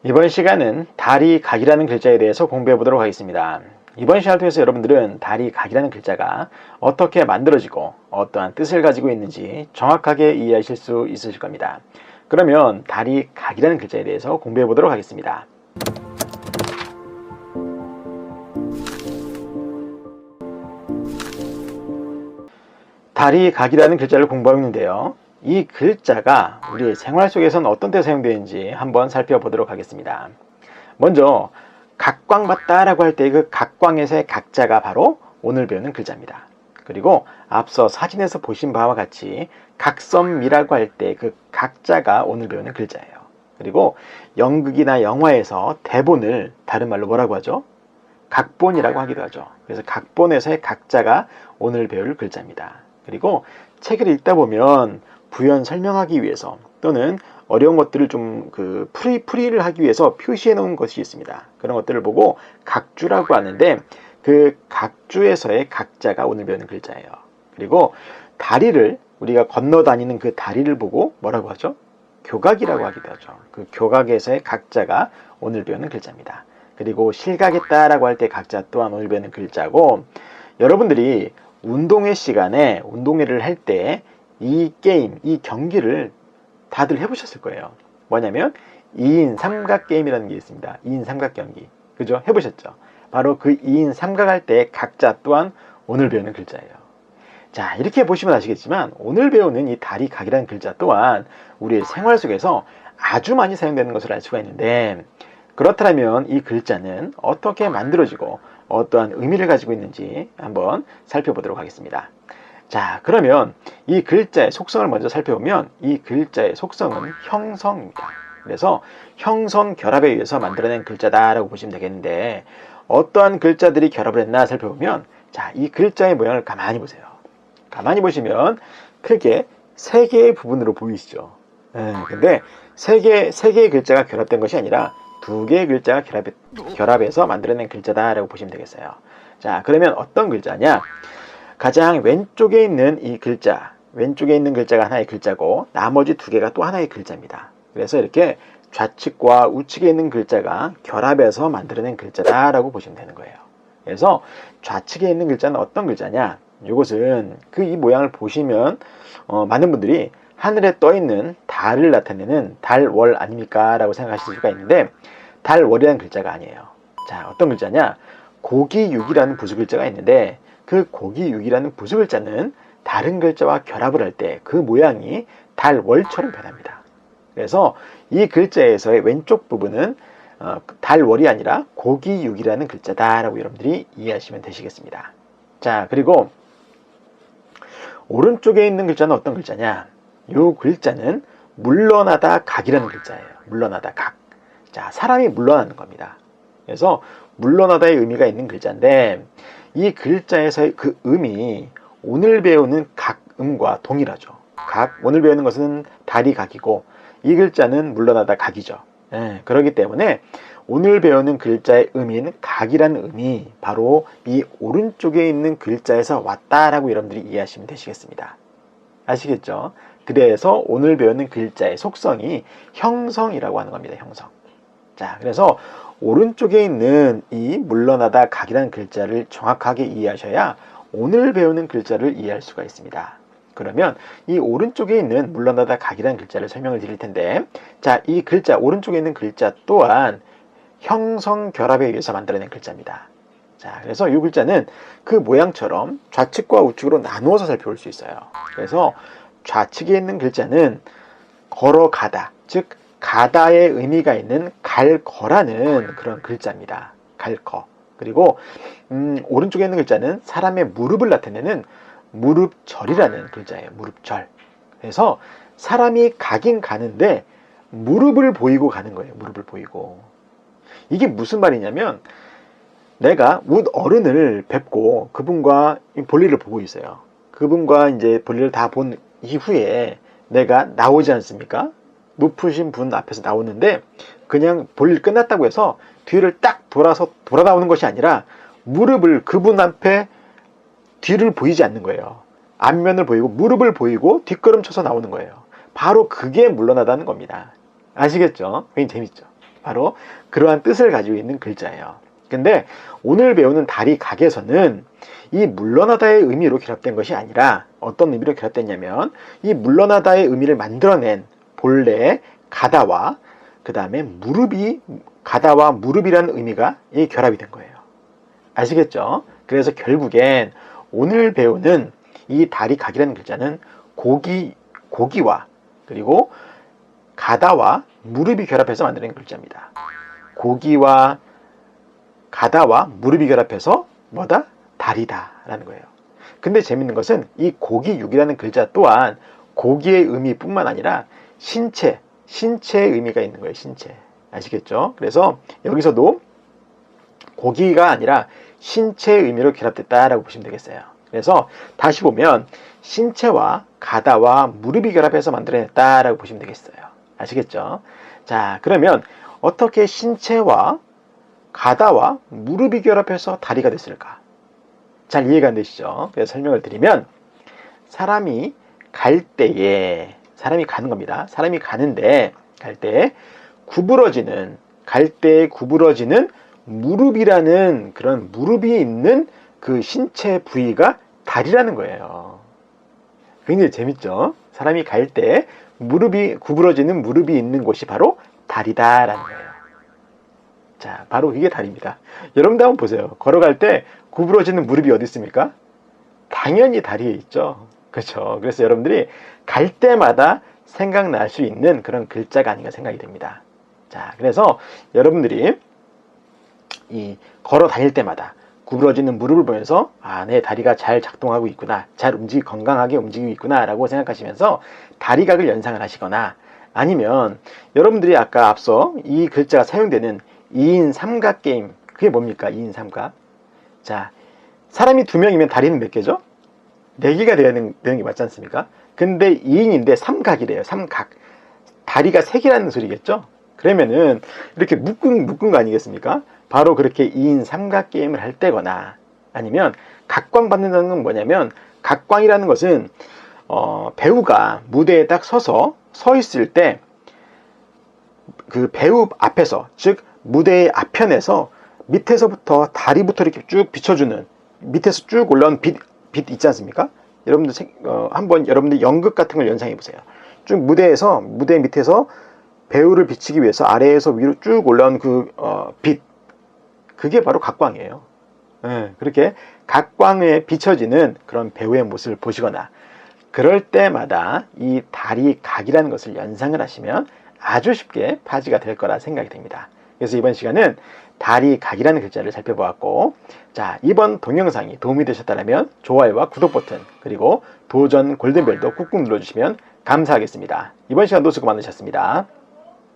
이번 시간은 달이 각이라는 글자에 대해서 공부해 보도록 하겠습니다. 이번 시간을 통해서 여러분들은 달이 각이라는 글자가 어떻게 만들어지고 어떠한 뜻을 가지고 있는지 정확하게 이해하실 수 있으실 겁니다. 그러면 달이 각이라는 글자에 대해서 공부해 보도록 하겠습니다. 달이 각이라는 글자를 공부하고 있는데요. 이 글자가 우리 생활 속에서는 어떤 때 사용되는지 한번 살펴보도록 하겠습니다. 먼저 각광받다라고 할 때 그 각광에서의 각자가 바로 오늘 배우는 글자입니다. 그리고 앞서 사진에서 보신 바와 같이 각선미라고 할 때 그 각자가 오늘 배우는 글자예요. 그리고 연극이나 영화에서 대본을 다른 말로 뭐라고 하죠? 각본이라고 하기도 하죠. 그래서 각본에서의 각자가 오늘 배울 글자입니다. 그리고 책을 읽다 보면 부연 설명하기 위해서 또는 어려운 것들을 좀 풀이를 하기 위해서 표시해 놓은 것이 있습니다. 그런 것들을 보고 각주라고 하는데 그 각주에서의 각자가 오늘 배우는 글자예요. 그리고 다리를 우리가 건너 다니는 그 다리를 보고 뭐라고 하죠? 교각이라고 하기도 하죠. 그 교각에서의 각자가 오늘 배우는 글자입니다. 그리고 실각했다라고 할 때 각자 또한 오늘 배우는 글자고, 여러분들이 운동회 시간에 운동회를 할 때 이 게임, 이 경기를 다들 해보셨을 거예요. 뭐냐면 2인 삼각 게임이라는 게 있습니다. 2인 삼각 경기. 그죠? 해보셨죠? 바로 그 2인 삼각 할 때 각자 또한 오늘 배우는 글자예요. 자, 이렇게 보시면 아시겠지만 오늘 배우는 이 다리 각이라는 글자 또한 우리의 생활 속에서 아주 많이 사용되는 것을 알 수가 있는데, 그렇다면 이 글자는 어떻게 만들어지고 어떠한 의미를 가지고 있는지 한번 살펴보도록 하겠습니다. 자, 그러면 이 글자의 속성을 먼저 살펴보면 이 글자의 속성은 형성입니다. 그래서 형성 결합에 의해서 만들어낸 글자다라고 보시면 되겠는데, 어떠한 글자들이 결합을 했나 살펴보면, 자, 이 글자의 모양을 가만히 보세요. 가만히 보시면 크게 세 개의 부분으로 보이시죠? 근데 세 개의 글자가 결합된 것이 아니라 두 개의 글자가 결합해서 만들어낸 글자다라고 보시면 되겠어요. 자, 그러면 어떤 글자냐? 가장 왼쪽에 있는 이 글자, 왼쪽에 있는 글자가 하나의 글자고 나머지 두 개가 또 하나의 글자입니다. 그래서 이렇게 좌측과 우측에 있는 글자가 결합해서 만들어낸 글자다라고 보시면 되는 거예요. 그래서 좌측에 있는 글자는 어떤 글자냐? 이것은 이 모양을 보시면 많은 분들이 하늘에 떠 있는 달을 나타내는 달월 아닙니까? 라고 생각하실 수가 있는데, 달월이라는 글자가 아니에요. 자, 어떤 글자냐? 고기육이라는 부수 글자가 있는데, 그 고기육이라는 부수 글자는 다른 글자와 결합을 할 때 그 모양이 달월처럼 변합니다. 그래서 이 글자에서의 왼쪽 부분은 달월이 아니라 고기육이라는 글자다라고 여러분들이 이해하시면 되시겠습니다. 자, 그리고 오른쪽에 있는 글자는 어떤 글자냐? 이 글자는 물러나다 각이라는 글자예요. 물러나다 각. 자, 사람이 물러나는 겁니다. 그래서 물러나다의 의미가 있는 글자인데, 이 글자에서의 그 음이 오늘 배우는 각음과 동일하죠. 각, 오늘 배우는 것은 달이 각이고 이 글자는 물러나다 각이죠. 그렇기 때문에 오늘 배우는 글자의 의미는 각이라는 의미, 바로 이 오른쪽에 있는 글자에서 왔다라고 여러분들이 이해하시면 되시겠습니다. 아시겠죠? 그래서 오늘 배우는 글자의 속성이 형성이라고 하는 겁니다. 형성. 자, 그래서 오른쪽에 있는 이 물러나다 각이라는 글자를 정확하게 이해하셔야 오늘 배우는 글자를 이해할 수가 있습니다. 그러면 이 오른쪽에 있는 물러나다 각이라는 글자를 설명을 드릴 텐데, 자, 이 글자, 오른쪽에 있는 글자 또한 형성 결합에 의해서 만들어낸 글자입니다. 자, 그래서 이 글자는 그 모양처럼 좌측과 우측으로 나누어서 살펴볼 수 있어요. 그래서 좌측에 있는 글자는 걸어가다, 즉 가다의 의미가 있는 갈거라는 그런 글자입니다. 갈거. 그리고 오른쪽에 있는 글자는 사람의 무릎을 나타내는 무릎절이라는 글자예요. 무릎절. 그래서 사람이 가긴 가는데 무릎을 보이고 가는 거예요. 무릎을 보이고. 이게 무슨 말이냐면, 내가 뭇 어른을 뵙고 그분과 볼일을 보고 있어요. 그분과 이제 볼일을 다 본 이후에 내가 나오지 않습니까? 높으신 분 앞에서 나오는데, 그냥 볼일 끝났다고 해서 뒤를 딱 돌아서 돌아 나오는 것이 아니라 무릎을, 그분 앞에 뒤를 보이지 않는 거예요. 앞면을 보이고 무릎을 보이고 뒷걸음 쳐서 나오는 거예요. 바로 그게 물러나다는 겁니다. 아시겠죠? 굉장히 재밌죠? 바로 그러한 뜻을 가지고 있는 글자예요. 근데 오늘 배우는 다리 각에서는 이 물러나다의 의미로 결합된 것이 아니라 어떤 의미로 결합됐냐면 이 물러나다의 의미를 만들어낸 본래의 가다와 그 다음에 무릎이 가다와 무릎이라는 의미가 이 결합이 된 거예요. 아시겠죠? 그래서 결국엔 오늘 배우는 이 다리 각이라는 글자는 고기와 그리고 가다와 무릎이 결합해서 만드는 글자입니다. 고기와 가다와 무릎이 결합해서 뭐다? 다리다 라는 거예요. 근데 재밌는 것은 이 고기육이라는 글자 또한 고기의 의미뿐만 아니라 신체의 의미가 있는 거예요. 신체. 아시겠죠? 그래서 여기서도 고기가 아니라 신체의 의미로 결합됐다라고 보시면 되겠어요. 그래서 다시 보면 신체와 가다와 무릎이 결합해서 만들어냈다라고 보시면 되겠어요. 아시겠죠? 자, 그러면 어떻게 신체와 가다와 무릎이 결합해서 다리가 됐을까? 잘 이해가 안 되시죠? 그래서 설명을 드리면 사람이 갈 때에 사람이 가는 겁니다. 사람이 가는데 갈 때 갈 때 구부러지는 무릎이라는 그런 무릎이 있는 그 신체 부위가 다리라는 거예요. 굉장히 재밌죠? 사람이 갈 때 구부러지는 무릎이 있는 곳이 바로 다리다라는 거예요. 자, 바로 이게 다리입니다. 여러분도 한번 보세요. 걸어갈 때 구부러지는 무릎이 어디 있습니까? 당연히 다리에 있죠. 그렇죠. 그래서 여러분들이 갈 때마다 생각날 수 있는 그런 글자가 아닌가 생각이 됩니다. 자, 그래서 여러분들이 이 걸어 다닐 때마다 구부러지는 무릎을 보면서 내 다리가 잘 작동하고 있구나, 건강하게 움직이고 있구나 라고 생각하시면서 다리각을 연상을 하시거나 아니면 여러분들이 아까 앞서 이 글자가 사용되는 2인 삼각 게임, 그게 뭡니까? 2인 삼각. 자, 사람이 2명이면 다리는 몇 개죠? 4개가 되는 게 맞지 않습니까? 근데 2인인데 삼각이래요. 삼각. 다리가 3개라는 소리겠죠? 그러면은 이렇게 묶은 거 아니겠습니까? 바로 그렇게 2인 삼각 게임을 할 때거나 아니면 각광 받는다는 건 뭐냐면, 각광이라는 것은 배우가 무대에 딱 서 있을 때 그 배우 앞에서, 즉 무대의 앞편에서 밑에서부터 다리부터 이렇게 쭉 비춰주는, 밑에서 쭉 올라온 빛 있지 않습니까? 여러분들 한번 여러분들 연극 같은 걸 연상해 보세요. 쭉 무대 밑에서 배우를 비치기 위해서 아래에서 위로 쭉 올라온 그 빛, 그게 바로 각광이에요. 그렇게 각광에 비춰지는 그런 배우의 모습을 보시거나 그럴 때마다 이 다리 각이라는 것을 연상을 하시면 아주 쉽게 파지가 될 거라 생각이 됩니다. 그래서 이번 시간은 다리 각이라는 글자를 살펴보았고, 자, 이번 동영상이 도움이 되셨다면 좋아요와 구독 버튼, 그리고 도전 골든벨도 꾹꾹 눌러주시면 감사하겠습니다. 이번 시간도 수고 많으셨습니다.